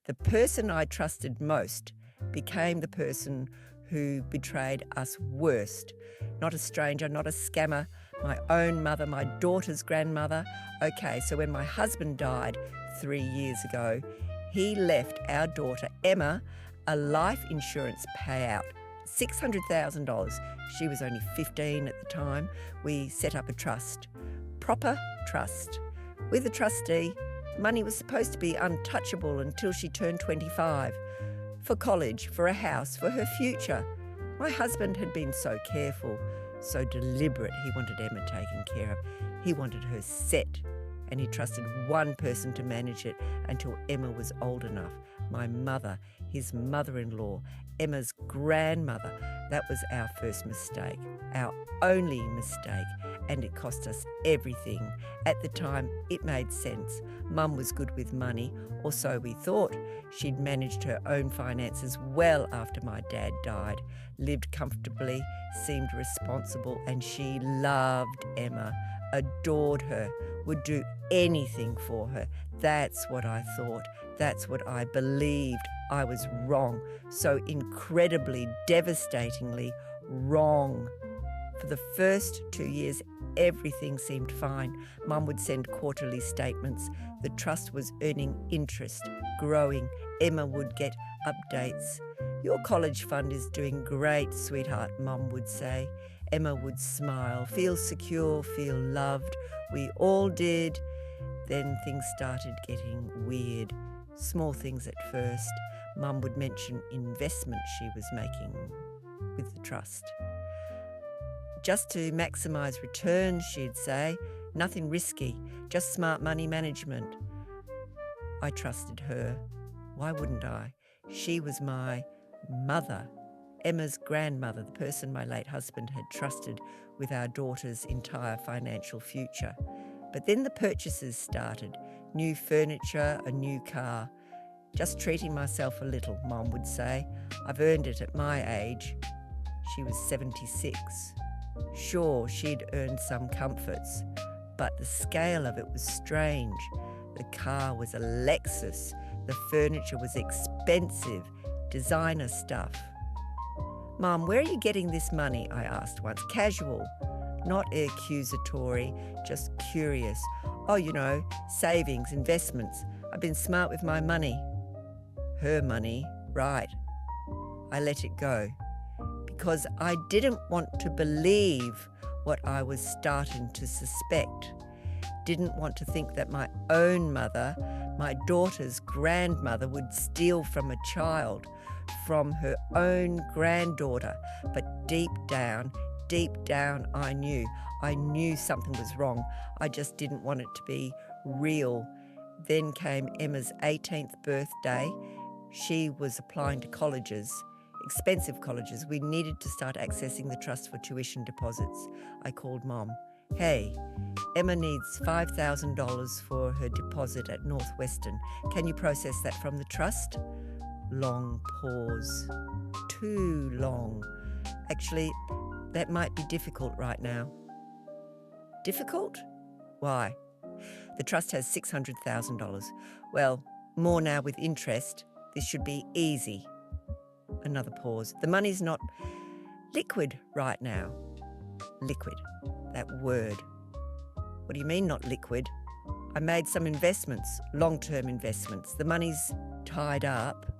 The person I trusted most became the person who betrayed us worst. Not a stranger, not a scammer, my own mother, my daughter's grandmother. Okay, so when my husband died 3 years ago, he left our daughter, Emma, a life insurance payout, $600,000. She was only 15 at the time. We set up a trust, proper trust. With a trustee, money was supposed to be untouchable until she turned 25. For college, for a house, for her future. My husband had been so careful, so deliberate. He wanted Emma taken care of. He wanted her set, and he trusted one person to manage it until Emma was old enough. My mother, his mother-in-law, Emma's grandmother. That was our first mistake, our only mistake, and it cost us everything. At the time, it made sense. Mum was good with money, or so we thought. She'd managed her own finances well after my dad died, lived comfortably, seemed responsible, and she loved Emma, adored her, would do anything for her. That's what I thought. That's what I believed. I was wrong. So incredibly, devastatingly wrong. For the first 2 years, everything seemed fine. Mum would send quarterly statements. The trust was earning interest, growing. Emma would get updates. Your college fund is doing great, sweetheart, Mum would say. Emma would smile, feel secure, feel loved. We all did. Then things started getting weird. Small things at first. Mum would mention investments she was making with the trust. Just to maximise returns, she'd say. Nothing risky, just smart money management. I trusted her. Why wouldn't I? She was my mother, Emma's grandmother, the person my late husband had trusted with our daughter's entire financial future. But then the purchases started. New furniture, a new car. Just treating myself a little, Mum would say. I've earned it at my age. She was 76. Sure, she'd earned some comforts, but the scale of it was strange. The car was a Lexus. The furniture was expensive, designer stuff. Mum, where are you getting this money? I asked once. Casual, not accusatory, just curious. Oh, savings, investments. I've been smart with my money. Her money, right. I let it go because I didn't want to believe what I was starting to suspect. Didn't want to think that my own mother, my daughter's grandmother, would steal from a child, from her own granddaughter. But deep down, I knew something was wrong. I just didn't want it to be real. Then came Emma's 18th birthday. She was applying to colleges, expensive colleges. We needed to start accessing the trust for tuition deposits. I called Mom. Hey, Emma needs $5,000 for her deposit at Northwestern. Can you process that from the trust? Long pause. Too long. Actually, that might be difficult right now. Difficult? Why? The trust has $600,000. Well, more now with interest. This should be easy. Another pause. The money's not liquid right now. Liquid. That word. What do you mean not liquid? I made some investments, long-term investments. The money's tied up,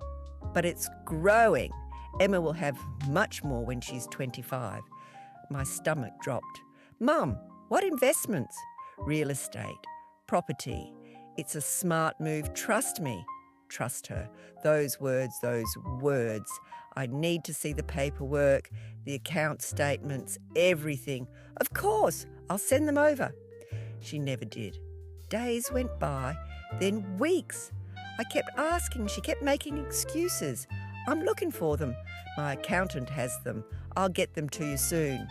but it's growing. Emma will have much more when she's 25. My stomach dropped. Mum, what investments? Real estate, property. It's a smart move. Trust me. Trust her. Those words. I need to see the paperwork, the account statements, everything. Of course, I'll send them over. She never did. Days went by, then weeks. I kept asking. She kept making excuses. I'm looking for them. My accountant has them. I'll get them to you soon.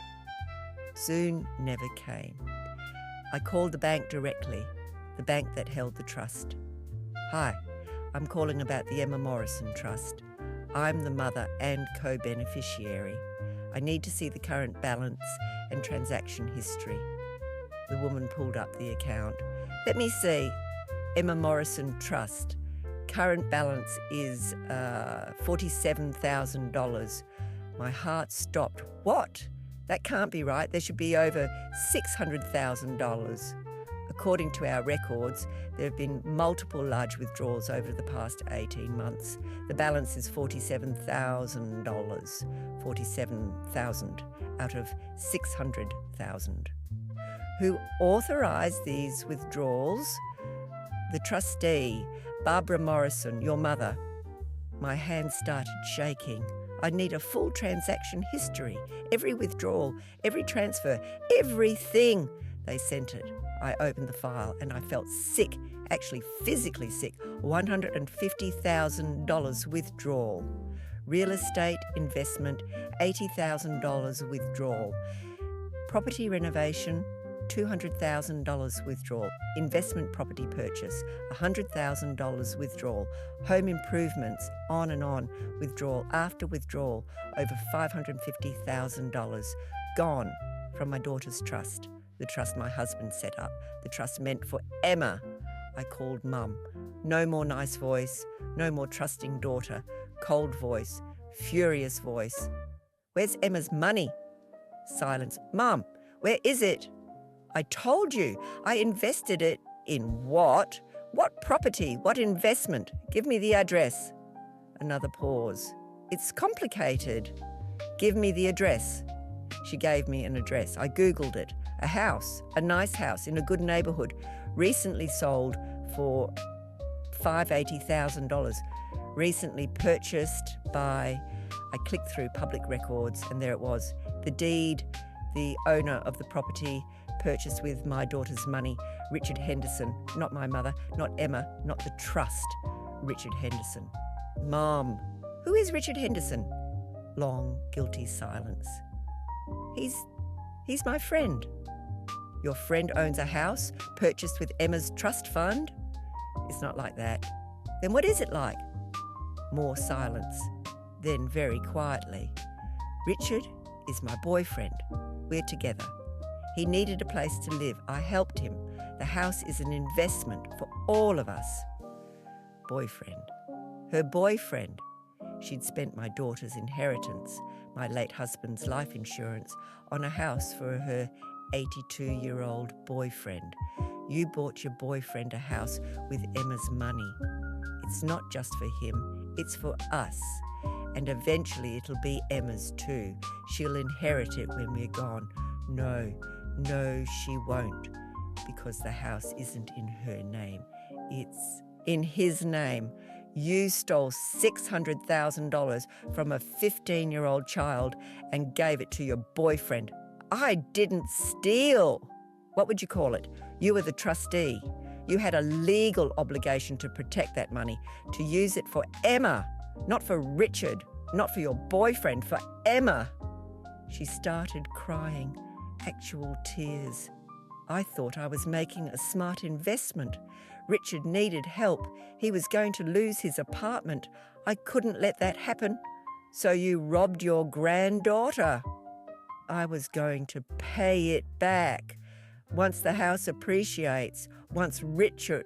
Soon never came. I called the bank directly, the bank that held the trust. Hi, I'm calling about the Emma Morrison Trust. I'm the mother and co-beneficiary. I need to see the current balance and transaction history. The woman pulled up the account. Let me see. Emma Morrison Trust. current balance is $47,000. My heart stopped. What? That can't be right. There should be over $600,000. According to our records, there have been multiple large withdrawals over the past 18 months. The balance is $47,000. 47,000 out of 600,000. Who authorised these withdrawals? The trustee, Barbara Morrison, your mother. My hands started shaking. I'd need a full transaction history, every withdrawal, every transfer, everything. They sent it. I opened the file and I felt sick, actually physically sick. $150,000 withdrawal. Real estate investment, $80,000 withdrawal. Property renovation, $200,000 withdrawal. Investment property purchase, $100,000 withdrawal. Home improvements, on and on, withdrawal after withdrawal, over $550,000 gone from my daughter's trust, the trust my husband set up, the trust meant for Emma. I called Mum. No more nice voice, no more trusting daughter, cold voice, furious voice. Where's Emma's money? Silence. Mum, where is it? I told you, I invested it in what? What property? What investment? Give me the address. Another pause. It's complicated. Give me the address. She gave me an address. I Googled it. A house, a nice house in a good neighbourhood, recently sold for $580,000. Recently purchased by, I clicked through public records and there it was. The deed, the owner of the property, purchased with my daughter's money, Richard Henderson, not my mother, not Emma, not the trust, Richard Henderson. Mom, who is Richard Henderson? Long, guilty silence. He's my friend. Your friend owns a house purchased with Emma's trust fund? It's not like that. Then what is it like? More silence. Then very quietly. Richard is my boyfriend. We're together. He needed a place to live. I helped him. The house is an investment for all of us. Boyfriend. Her boyfriend. She'd spent my daughter's inheritance, my late husband's life insurance, on a house for her 82-year-old boyfriend. You bought your boyfriend a house with Emma's money. It's not just for him, it's for us. And eventually it'll be Emma's too. She'll inherit it when we're gone. No, she won't, because the house isn't in her name. It's in his name. You stole $600,000 from a 15-year-old child and gave it to your boyfriend. I didn't steal. What would you call it? You were the trustee. You had a legal obligation to protect that money, to use it for Emma, not for Richard, not for your boyfriend, for Emma. She started crying, actual tears. I thought I was making a smart investment. Richard needed help. He was going to lose his apartment. I couldn't let that happen. So you robbed your granddaughter. I was going to pay it back. Once the house appreciates, once Richard,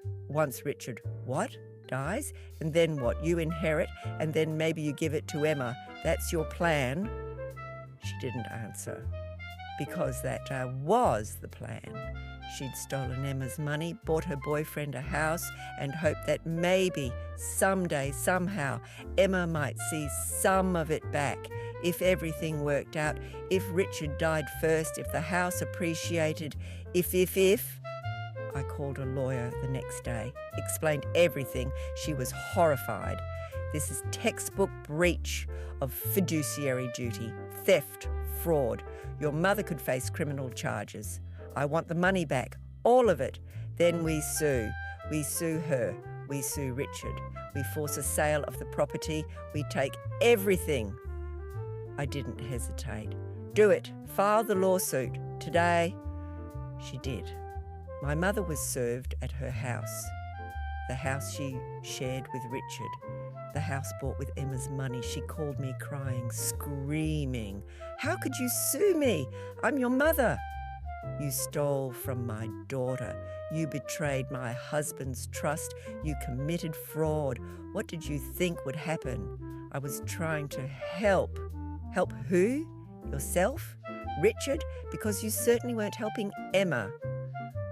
what? Dies? And then what? You inherit, and then maybe you give it to Emma. That's your plan? She didn't answer, because that was the plan. She'd stolen Emma's money, bought her boyfriend a house, and hoped that maybe, someday, somehow, Emma might see some of it back. If everything worked out, if Richard died first, if the house appreciated, if. I called a lawyer the next day, explained everything. She was horrified. This is textbook breach of fiduciary duty, theft, fraud. Your mother could face criminal charges. I want the money back, all of it. Then we sue. We sue her. We sue Richard. We force a sale of the property. We take everything. I didn't hesitate. Do it. File the lawsuit. Today. She did. My mother was served at her house. The house she shared with Richard. The house bought with Emma's money. She called me crying, screaming. How could you sue me? I'm your mother. You stole from my daughter. You betrayed my husband's trust. You committed fraud. What did you think would happen? I was trying to help. Help who? Yourself? Richard? Because you certainly weren't helping Emma.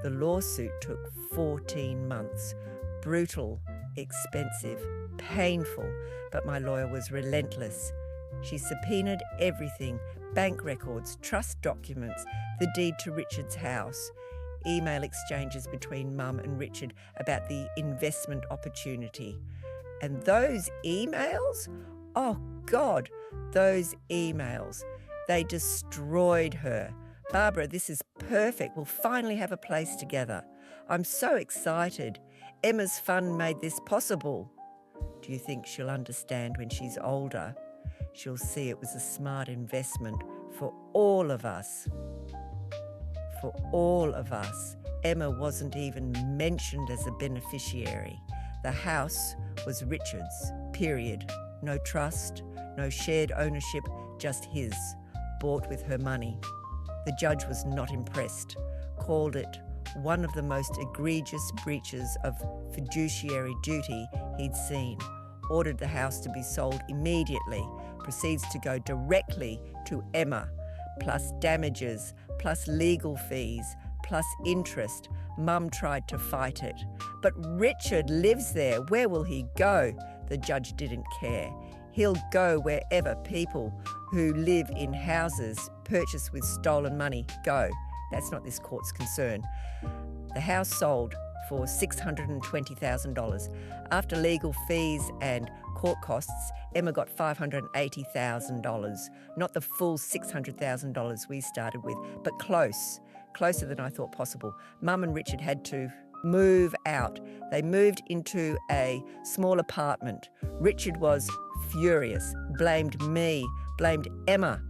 The lawsuit took 14 months. Brutal, expensive, painful, but my lawyer was relentless. She subpoenaed everything: bank records, trust documents, the deed to Richard's house, email exchanges between Mum and Richard about the investment opportunity. And those emails? Oh God, those emails. They destroyed her. Barbara, this is perfect. We'll finally have a place together. I'm so excited. Emma's fund made this possible. Do you think she'll understand when she's older? She'll see it was a smart investment for all of us. For all of us. Emma wasn't even mentioned as a beneficiary. The house was Richard's, period. No trust, no shared ownership, just his, bought with her money. The judge was not impressed, called it one of the most egregious breaches of fiduciary duty he'd seen, ordered the house to be sold immediately, proceeds to go directly to Emma, plus damages, plus legal fees, plus interest. Mum tried to fight it. But Richard lives there. Where will he go? The judge didn't care. He'll go wherever people who live in houses purchased with stolen money go. That's not this court's concern. The house sold for $620,000. After legal fees and court costs, Emma got $580,000. Not the full $600,000 we started with, but close. Closer than I thought possible. Mum and Richard had to move out. They moved into a small apartment. Richard was furious, blamed me, blamed Emma.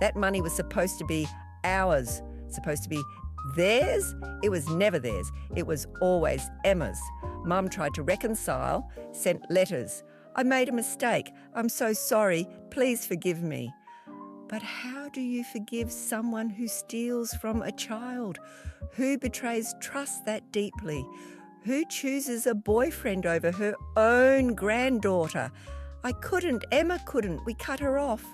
That money was supposed to be ours, supposed to be theirs. It was never theirs. It was always Emma's. Mum tried to reconcile, sent letters. I made a mistake. I'm so sorry. Please forgive me. But how do you forgive someone who steals from a child? Who betrays trust that deeply? Who chooses a boyfriend over her own granddaughter? I couldn't. Emma couldn't. We cut her off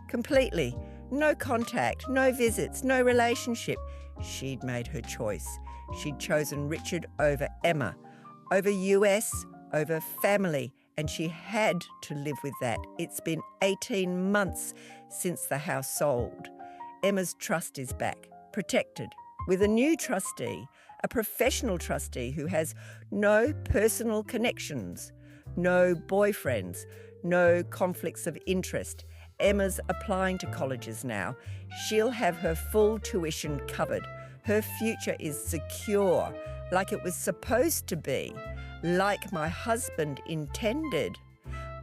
completely. No contact, no visits, no relationship. She'd made her choice. She'd chosen Richard over Emma, over US, over family, and she had to live with that. It's been 18 months since the house sold. Emma's trust is back, protected, with a new trustee, a professional trustee who has no personal connections, no boyfriends, no conflicts of interest. Emma's applying to colleges now. She'll have her full tuition covered. Her future is secure, like it was supposed to be, like my husband intended.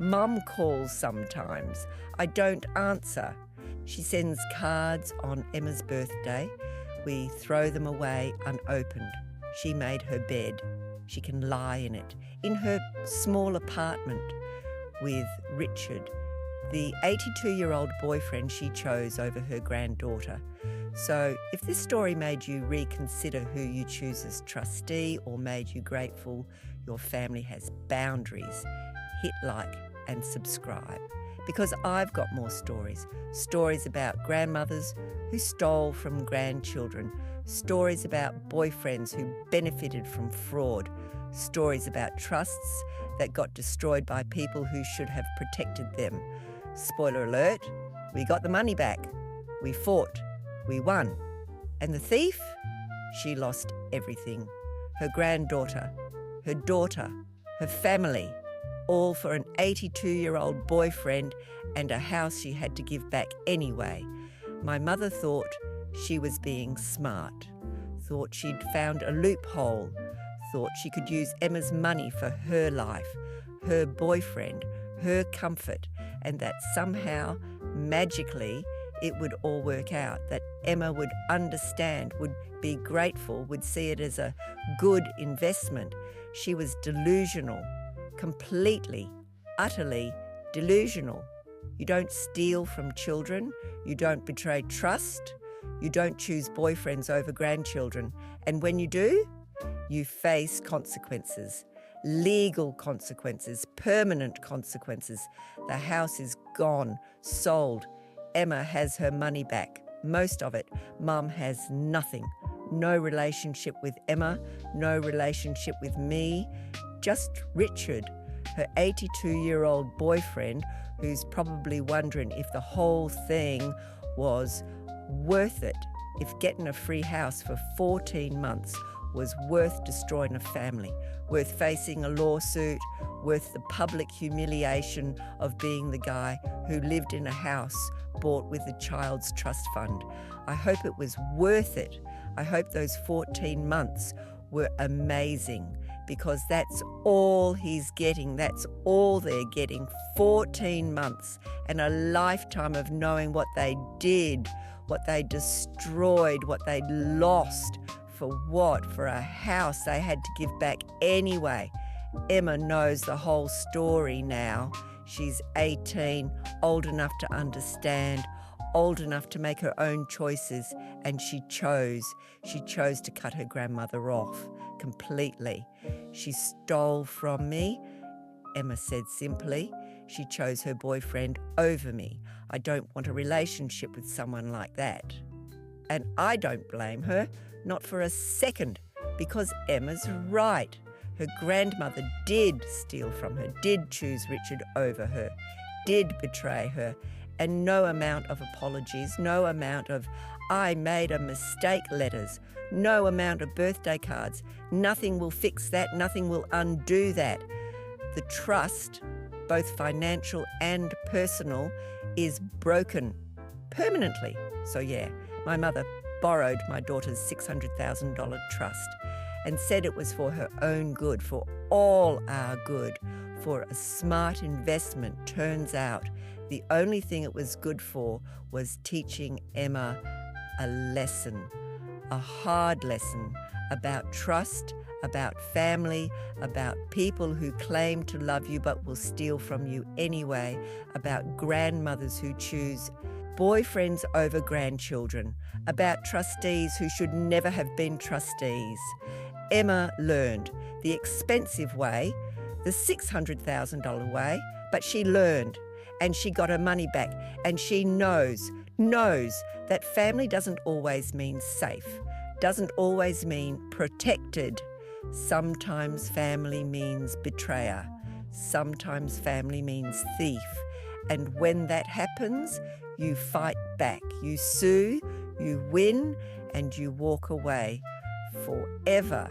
Mum calls sometimes. I don't answer. She sends cards on Emma's birthday. We throw them away unopened. She made her bed. She can lie in it, in her small apartment with Richard, the 82-year-old boyfriend she chose over her granddaughter. So if this story made you reconsider who you choose as trustee or made you grateful your family has boundaries, hit like and subscribe. Because I've got more stories. Stories about grandmothers who stole from grandchildren. Stories about boyfriends who benefited from fraud. Stories about trusts that got destroyed by people who should have protected them. Spoiler alert, we got the money back. We fought. We won. And the thief? She lost everything. Her granddaughter, her daughter, her family, all for an 82-year-old boyfriend and a house she had to give back anyway. My mother thought she was being smart, thought she'd found a loophole, thought she could use Emma's money for her life, her boyfriend, her comfort, and that somehow, magically, it would all work out, that Emma would understand, would be grateful, would see it as a good investment. She was delusional, completely, utterly delusional. You don't steal from children. You don't betray trust. You don't choose boyfriends over grandchildren. And when you do, you face consequences. Legal consequences, permanent consequences. The house is gone, sold. Emma has her money back, most of it. Mum has nothing. No relationship with Emma, no relationship with me. Just Richard, her 82-year-old boyfriend, who's probably wondering if the whole thing was worth it, if getting a free house for 14 months was worth destroying a family, worth facing a lawsuit, worth the public humiliation of being the guy who lived in a house bought with the child's trust fund. I hope it was worth it. I hope those 14 months were amazing, because that's all he's getting. That's all they're getting. 14 months and a lifetime of knowing what they did, what they destroyed, what they lost. For what? For a house they had to give back anyway. Emma knows the whole story now. She's 18, old enough to understand, old enough to make her own choices, and she chose to cut her grandmother off completely. She stole from me, Emma said simply. She chose her boyfriend over me. I don't want a relationship with someone like that. And I don't blame her, not for a second, because Emma's right. Her grandmother did steal from her, did choose Richard over her, did betray her, and no amount of apologies, no amount of "I made a mistake" letters, no amount of birthday cards, nothing will fix that, nothing will undo that. The trust, both financial and personal, is broken permanently. So yeah, my mother borrowed my daughter's $600,000 trust and said it was for her own good, for all our good, for a smart investment. Turns out the only thing it was good for was teaching Emma a lesson, a hard lesson about trust, about family, about people who claim to love you but will steal from you anyway, about grandmothers who choose boyfriends over grandchildren, about trustees who should never have been trustees. Emma learned the expensive way, the $600,000 way, but she learned and she got her money back, and she knows that family doesn't always mean safe, doesn't always mean protected. Sometimes family means betrayer. Sometimes family means thief. And when that happens, you fight back. You sue, you win, and you walk away forever.